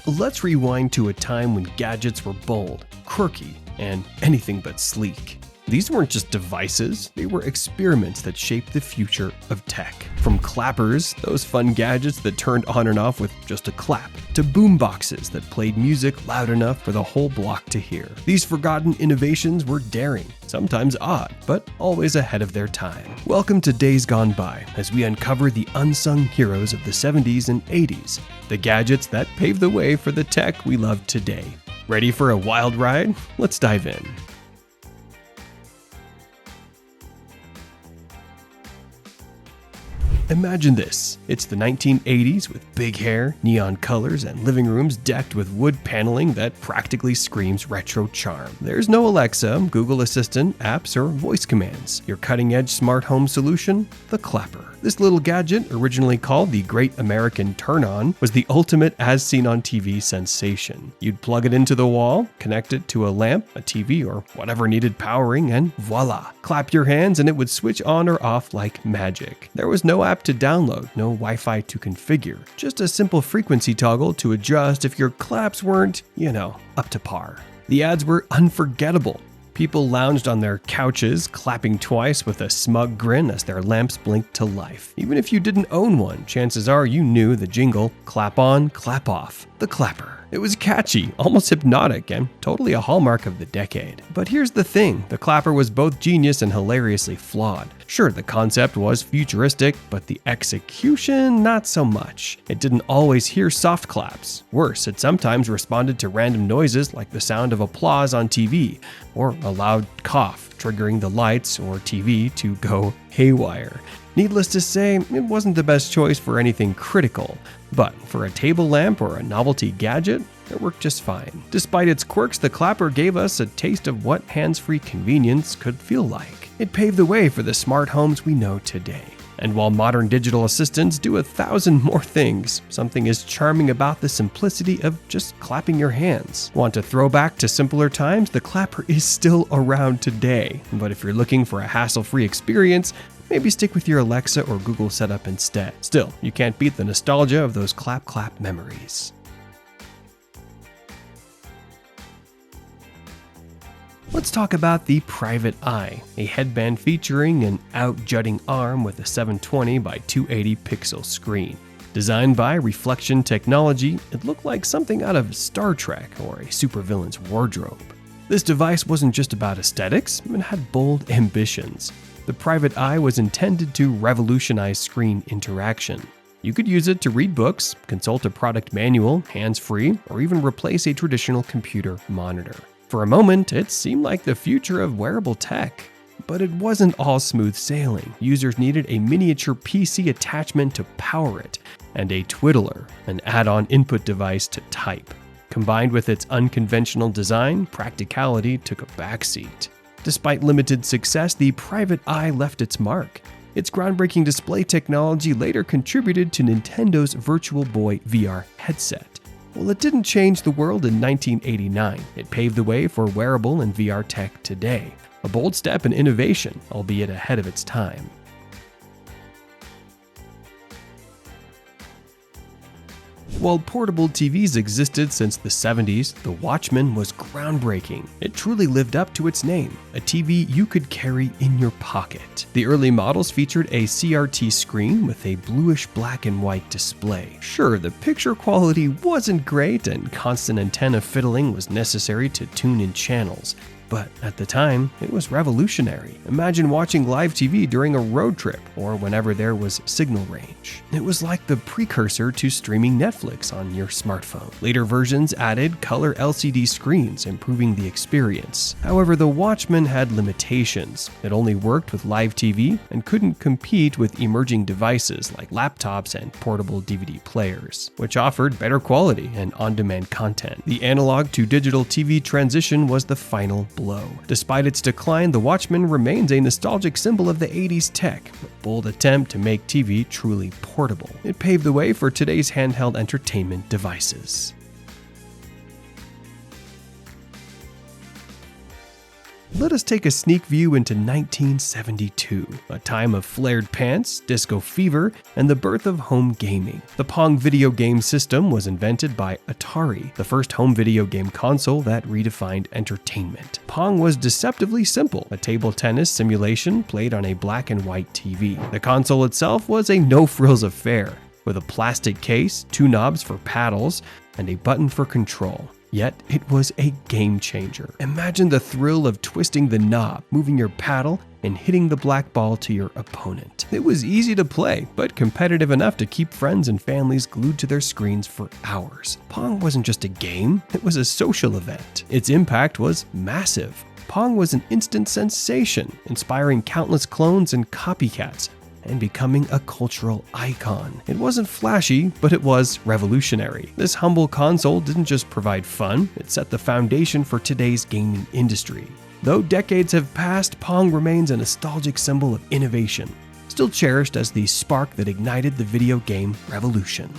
Let's rewind to a time when gadgets were bold, quirky, and anything but sleek. These weren't just devices, they were experiments that shaped the future of tech. From clappers, those fun gadgets that turned on and off with just a clap, to boom boxes that played music loud enough for the whole block to hear. These forgotten innovations were daring, sometimes odd, but always ahead of their time. Welcome to Days Gone By, as we uncover the unsung heroes of the 70s and 80s, the gadgets that paved the way for the tech we love today. Ready for a wild ride? Let's dive in. Imagine this. It's the 1980s with big hair, neon colors, and living rooms decked with wood paneling that practically screams retro charm. There's no Alexa, Google Assistant, apps, or voice commands. Your cutting-edge smart home solution? The clapper. This little gadget, originally called the Great American Turn-On, was the ultimate as-seen-on-TV sensation. You'd plug it into the wall, connect it to a lamp, a TV, or whatever needed powering, and voila! Clap your hands and it would switch on or off like magic. There was no app to download, no Wi-Fi to configure, just a simple frequency toggle to adjust if your claps weren't, up to par. The ads were unforgettable. People lounged on their couches, clapping twice with a smug grin as their lamps blinked to life. Even if you didn't own one, chances are you knew the jingle, clap on, clap off, the clapper. It was catchy, almost hypnotic, and totally a hallmark of the decade. But here's the thing, the clapper was both genius and hilariously flawed. Sure, the concept was futuristic, but the execution, not so much. It didn't always hear soft claps. Worse, it sometimes responded to random noises like the sound of applause on TV, or a loud cough, triggering the lights or TV to go haywire. Needless to say, it wasn't the best choice for anything critical, but for a table lamp or a novelty gadget, it worked just fine. Despite its quirks, the clapper gave us a taste of what hands-free convenience could feel like. It paved the way for the smart homes we know today. And while modern digital assistants do 1,000 more things, something is charming about the simplicity of just clapping your hands. Want a throwback to simpler times? The clapper is still around today. But if you're looking for a hassle-free experience, maybe stick with your Alexa or Google setup instead. Still, you can't beat the nostalgia of those clap-clap memories. Let's talk about the Private Eye, a headband featuring an out-jutting arm with a 720 by 280 pixel screen. Designed by Reflection Technology, it looked like something out of Star Trek or a supervillain's wardrobe. This device wasn't just about aesthetics, it had bold ambitions. The Private Eye was intended to revolutionize screen interaction. You could use it to read books, consult a product manual, hands-free, or even replace a traditional computer monitor. For a moment, it seemed like the future of wearable tech. But it wasn't all smooth sailing. Users needed a miniature PC attachment to power it, and a twiddler, an add-on input device to type. Combined with its unconventional design, practicality took a backseat. Despite limited success, the Private Eye left its mark. Its groundbreaking display technology later contributed to Nintendo's Virtual Boy VR headset. Well, it didn't change the world in 1989. It paved the way for wearable and VR tech today. A bold step in innovation, albeit ahead of its time. While portable TVs existed since the 70s, the Watchmen was groundbreaking. It truly lived up to its name, a TV you could carry in your pocket. The early models featured a CRT screen with a bluish black and white display. Sure, the picture quality wasn't great and constant antenna fiddling was necessary to tune in channels. But at the time, it was revolutionary. Imagine watching live TV during a road trip or whenever there was signal range. It was like the precursor to streaming Netflix on your smartphone. Later versions added color LCD screens, improving the experience. However, the Watchmen had limitations. It only worked with live TV and couldn't compete with emerging devices like laptops and portable DVD players, which offered better quality and on-demand content. The analog to digital TV transition was the final blow. Despite its decline, the Watchmen remains a nostalgic symbol of the 80s tech, a bold attempt to make TV truly portable. It paved the way for today's handheld entertainment devices. Let us take a sneak view into 1972, a time of flared pants, disco fever, and the birth of home gaming. The Pong Video Game System was invented by Atari, the first home video game console that redefined entertainment. Pong was deceptively simple, a table tennis simulation played on a black and white TV. The console itself was a no-frills affair, with a plastic case, 2 knobs for paddles, and a button for control. Yet it was a game changer. Imagine the thrill of twisting the knob, moving your paddle, and hitting the black ball to your opponent. It was easy to play, but competitive enough to keep friends and families glued to their screens for hours. Pong wasn't just a game, it was a social event. Its impact was massive. Pong was an instant sensation, inspiring countless clones and copycats, and becoming a cultural icon. It wasn't flashy, but it was revolutionary. This humble console didn't just provide fun, it set the foundation for today's gaming industry. Though decades have passed, Pong remains a nostalgic symbol of innovation, still cherished as the spark that ignited the video game revolution.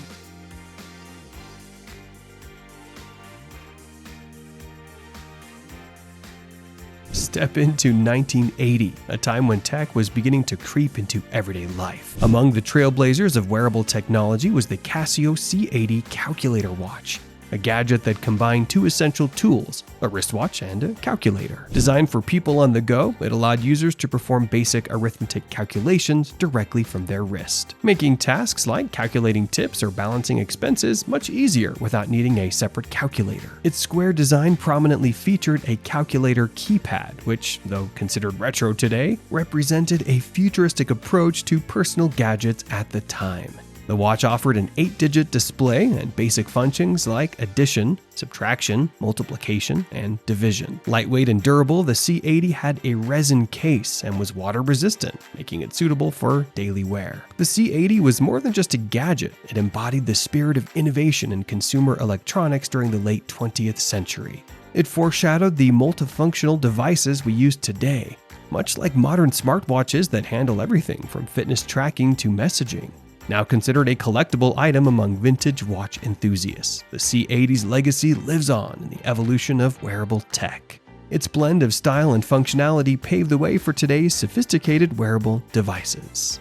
Step into 1980, a time when tech was beginning to creep into everyday life. Among the trailblazers of wearable technology was the Casio C80 Calculator Watch, a gadget that combined 2 essential tools, a wristwatch and a calculator. Designed for people on the go, it allowed users to perform basic arithmetic calculations directly from their wrist, making tasks like calculating tips or balancing expenses much easier without needing a separate calculator. Its square design prominently featured a calculator keypad, which, though considered retro today, represented a futuristic approach to personal gadgets at the time. The watch offered an 8-digit display and basic functions like addition, subtraction, multiplication, and division. Lightweight and durable, the C80 had a resin case and was water resistant, making it suitable for daily wear. The C80 was more than just a gadget, it embodied the spirit of innovation in consumer electronics during the late 20th century. It foreshadowed the multifunctional devices we use today, much like modern smartwatches that handle everything from fitness tracking to messaging. Now considered a collectible item among vintage watch enthusiasts, the C80's legacy lives on in the evolution of wearable tech. Its blend of style and functionality paved the way for today's sophisticated wearable devices.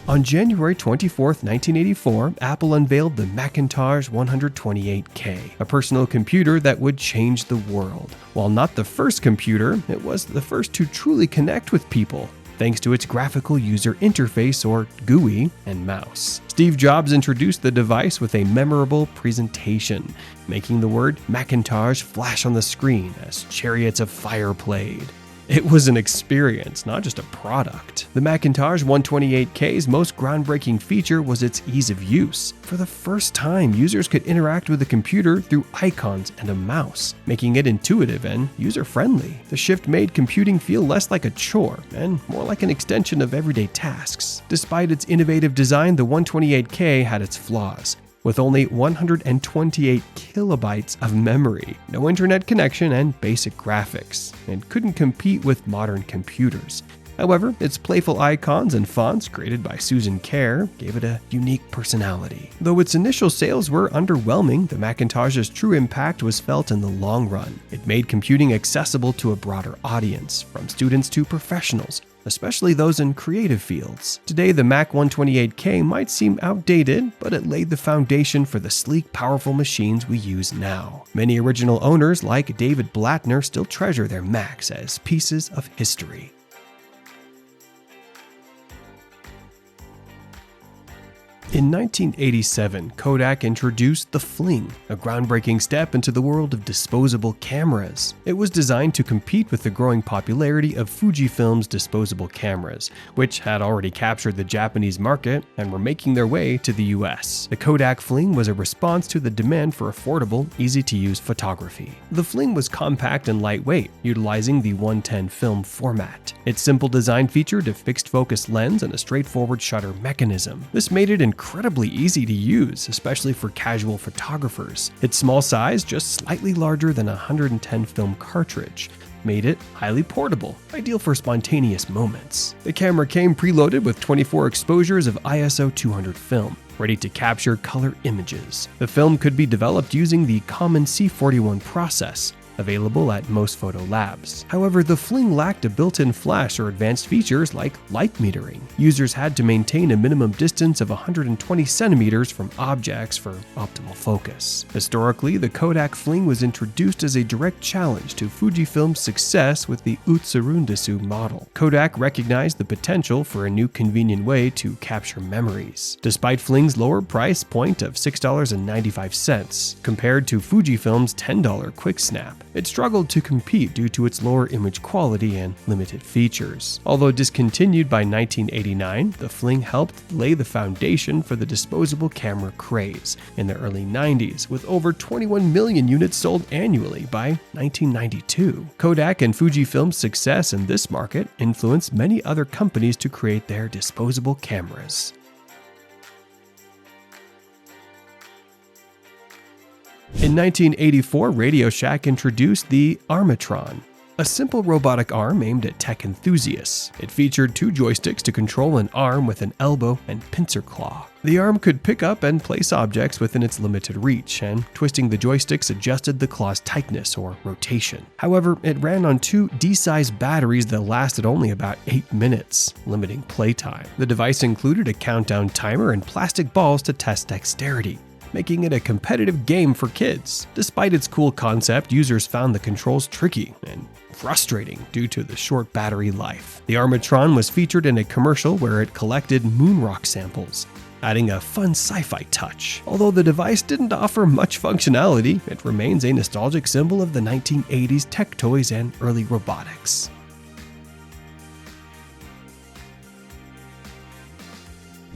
On January 24, 1984, Apple unveiled the Macintosh 128K, a personal computer that would change the world. While not the first computer, it was the first to truly connect with people, thanks to its graphical user interface, or GUI, and mouse. Steve Jobs introduced the device with a memorable presentation, making the word Macintosh flash on the screen as chariots of fire played. It was an experience, not just a product. The Macintosh 128K's most groundbreaking feature was its ease of use. For the first time, users could interact with the computer through icons and a mouse, making it intuitive and user-friendly. The shift made computing feel less like a chore and more like an extension of everyday tasks. Despite its innovative design, the 128K had its flaws. With only 128 kilobytes of memory, no internet connection, and basic graphics, and couldn't compete with modern computers. However, its playful icons and fonts created by Susan Kerr gave it a unique personality. Though its initial sales were underwhelming, the Macintosh's true impact was felt in the long run. It made computing accessible to a broader audience, from students to professionals, especially those in creative fields. Today, the Mac 128K might seem outdated, but it laid the foundation for the sleek, powerful machines we use now. Many original owners, like David Blattner, still treasure their Macs as pieces of history. In 1987, Kodak introduced the Fling, a groundbreaking step into the world of disposable cameras. It was designed to compete with the growing popularity of Fujifilm's disposable cameras, which had already captured the Japanese market and were making their way to the US. The Kodak Fling was a response to the demand for affordable, easy-to-use photography. The Fling was compact and lightweight, utilizing the 110 film format. Its simple design featured a fixed focus lens and a straightforward shutter mechanism. This made it incredibly easy to use, especially for casual photographers. Its small size, just slightly larger than a 110 film cartridge, made it highly portable, ideal for spontaneous moments. The camera came preloaded with 24 exposures of ISO 200 film, ready to capture color images. The film could be developed using the common C41 process, available at most photo labs. However, the Fling lacked a built-in flash or advanced features like light metering. Users had to maintain a minimum distance of 120 centimeters from objects for optimal focus. Historically, the Kodak Fling was introduced as a direct challenge to Fujifilm's success with the Utsurundesu model. Kodak recognized the potential for a new convenient way to capture memories. Despite Fling's lower price point of $6.95 compared to Fujifilm's $10 quick snap, it struggled to compete due to its lower image quality and limited features. Although discontinued by 1989, the Fling helped lay the foundation for the disposable camera craze in the early 90s, with over 21 million units sold annually by 1992. Kodak and Fujifilm's success in this market influenced many other companies to create their disposable cameras. In 1984, Radio Shack introduced the Armatron, a simple robotic arm aimed at tech enthusiasts. It featured 2 joysticks to control an arm with an elbow and pincer claw. The arm could pick up and place objects within its limited reach, and twisting the joysticks adjusted the claw's tightness or rotation. However, it ran on 2 D-sized batteries that lasted only about 8 minutes, limiting playtime. The device included a countdown timer and plastic balls to test dexterity, making it a competitive game for kids. Despite its cool concept, users found the controls tricky and frustrating due to the short battery life. The Armatron was featured in a commercial where it collected moon rock samples, adding a fun sci-fi touch. Although the device didn't offer much functionality, it remains a nostalgic symbol of the 1980s tech toys and early robotics.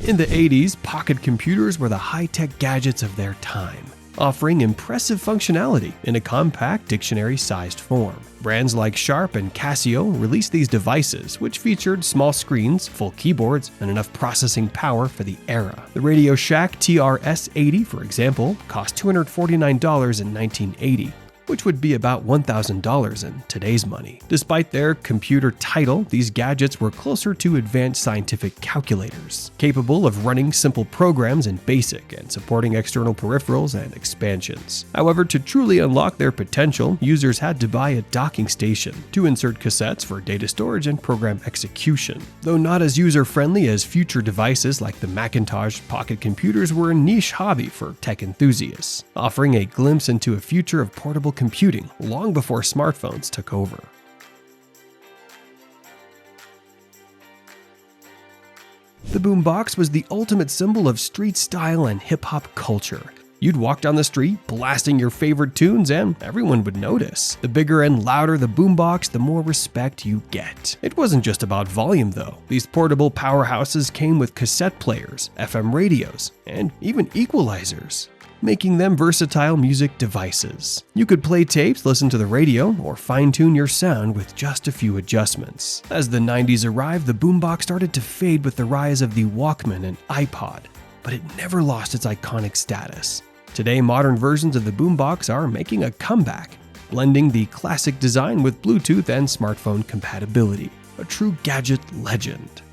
In the 80s, pocket computers were the high-tech gadgets of their time, offering impressive functionality in a compact dictionary-sized form. Brands like Sharp and Casio released these devices, which featured small screens, full keyboards, and enough processing power for the era. The Radio Shack TR-S80, for example, cost $249 in 1980, which would be about $1,000 in today's money. Despite their computer title, these gadgets were closer to advanced scientific calculators, capable of running simple programs in BASIC and supporting external peripherals and expansions. However, to truly unlock their potential, users had to buy a docking station to insert cassettes for data storage and program execution. Though not as user-friendly as future devices like the Macintosh, pocket computers were a niche hobby for tech enthusiasts, offering a glimpse into a future of portable computing long before smartphones took over. The boombox was the ultimate symbol of street style and hip-hop culture. You'd walk down the street blasting your favorite tunes and everyone would notice. The bigger and louder the boombox, the more respect you get. It wasn't just about volume though. These portable powerhouses came with cassette players, FM radios, and even equalizers, making them versatile music devices. You could play tapes, listen to the radio, or fine-tune your sound with just a few adjustments. As the 90s arrived, the boombox started to fade with the rise of the Walkman and iPod, but it never lost its iconic status. Today, modern versions of the boombox are making a comeback, blending the classic design with Bluetooth and smartphone compatibility. A true gadget legend.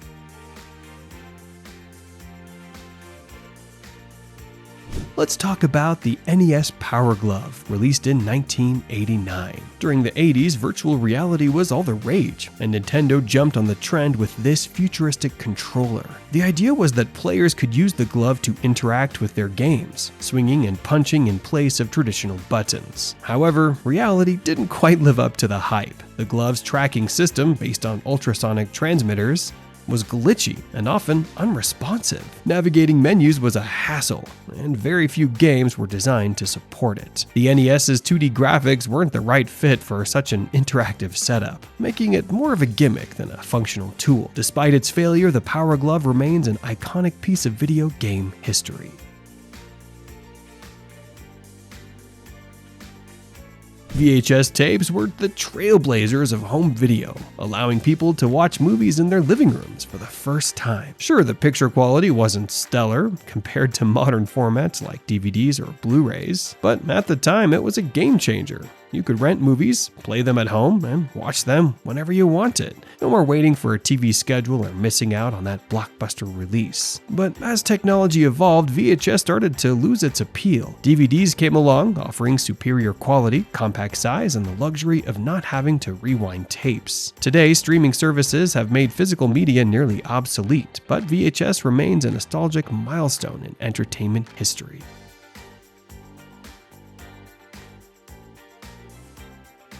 Let's talk about the NES Power Glove, released in 1989. During the 80s, virtual reality was all the rage, and Nintendo jumped on the trend with this futuristic controller. The idea was that players could use the glove to interact with their games, swinging and punching in place of traditional buttons. However, reality didn't quite live up to the hype. The glove's tracking system, based on ultrasonic transmitters, was glitchy and often unresponsive. Navigating menus was a hassle, and very few games were designed to support it. The NES's 2D graphics weren't the right fit for such an interactive setup, making it more of a gimmick than a functional tool. Despite its failure, the Power Glove remains an iconic piece of video game history. VHS tapes were the trailblazers of home video, allowing people to watch movies in their living rooms for the first time. Sure, the picture quality wasn't stellar compared to modern formats like DVDs or Blu-rays, but at the time it was a game changer. You could rent movies, play them at home, and watch them whenever you wanted. No more waiting for a TV schedule or missing out on that blockbuster release. But as technology evolved, VHS started to lose its appeal. DVDs came along, offering superior quality, compact size, and the luxury of not having to rewind tapes. Today, streaming services have made physical media nearly obsolete, but VHS remains a nostalgic milestone in entertainment history.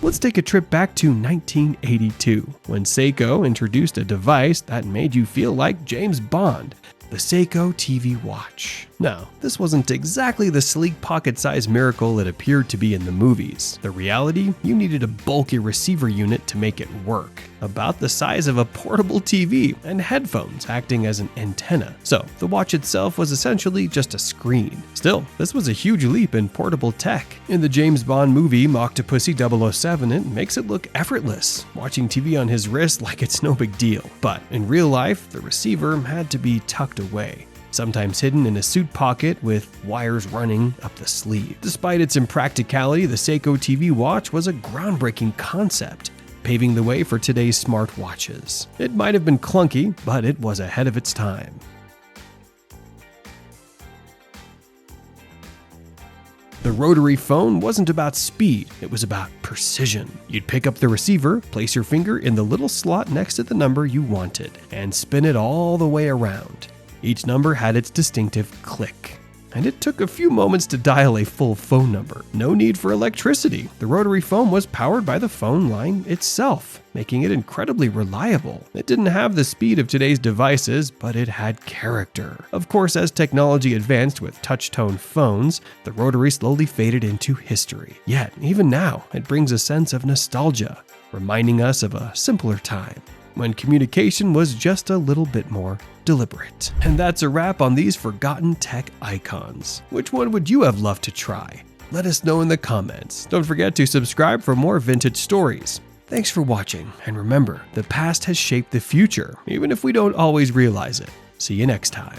Let's take a trip back to 1982, when Seiko introduced a device that made you feel like James Bond, the Seiko TV Watch. Now, this wasn't exactly the sleek pocket-sized miracle it appeared to be in the movies. The reality, you needed a bulky receiver unit to make it work, about the size of a portable TV, and headphones acting as an antenna. So, the watch itself was essentially just a screen. Still, this was a huge leap in portable tech. In the James Bond movie Octopussy 007, it makes it look effortless, watching TV on his wrist like it's no big deal. But in real life, the receiver had to be tucked away, sometimes hidden in a suit pocket with wires running up the sleeve. Despite its impracticality, the Seiko TV Watch was a groundbreaking concept, paving the way for today's smart watches. It might have been clunky, but it was ahead of its time. The rotary phone wasn't about speed, it was about precision. You'd pick up the receiver, place your finger in the little slot next to the number you wanted, and spin it all the way around. Each number had its distinctive click, and it took a few moments to dial a full phone number. No need for electricity. The rotary phone was powered by the phone line itself, making it incredibly reliable. It didn't have the speed of today's devices, but it had character. Of course, as technology advanced with touch-tone phones, the rotary slowly faded into history. Yet, even now, it brings a sense of nostalgia, reminding us of a simpler time, when communication was just a little bit more deliberate. And that's a wrap on these forgotten tech icons. Which one would you have loved to try? Let us know in the comments. Don't forget to subscribe for more vintage stories. Thanks for watching, and remember, the past has shaped the future, even if we don't always realize it. See you next time.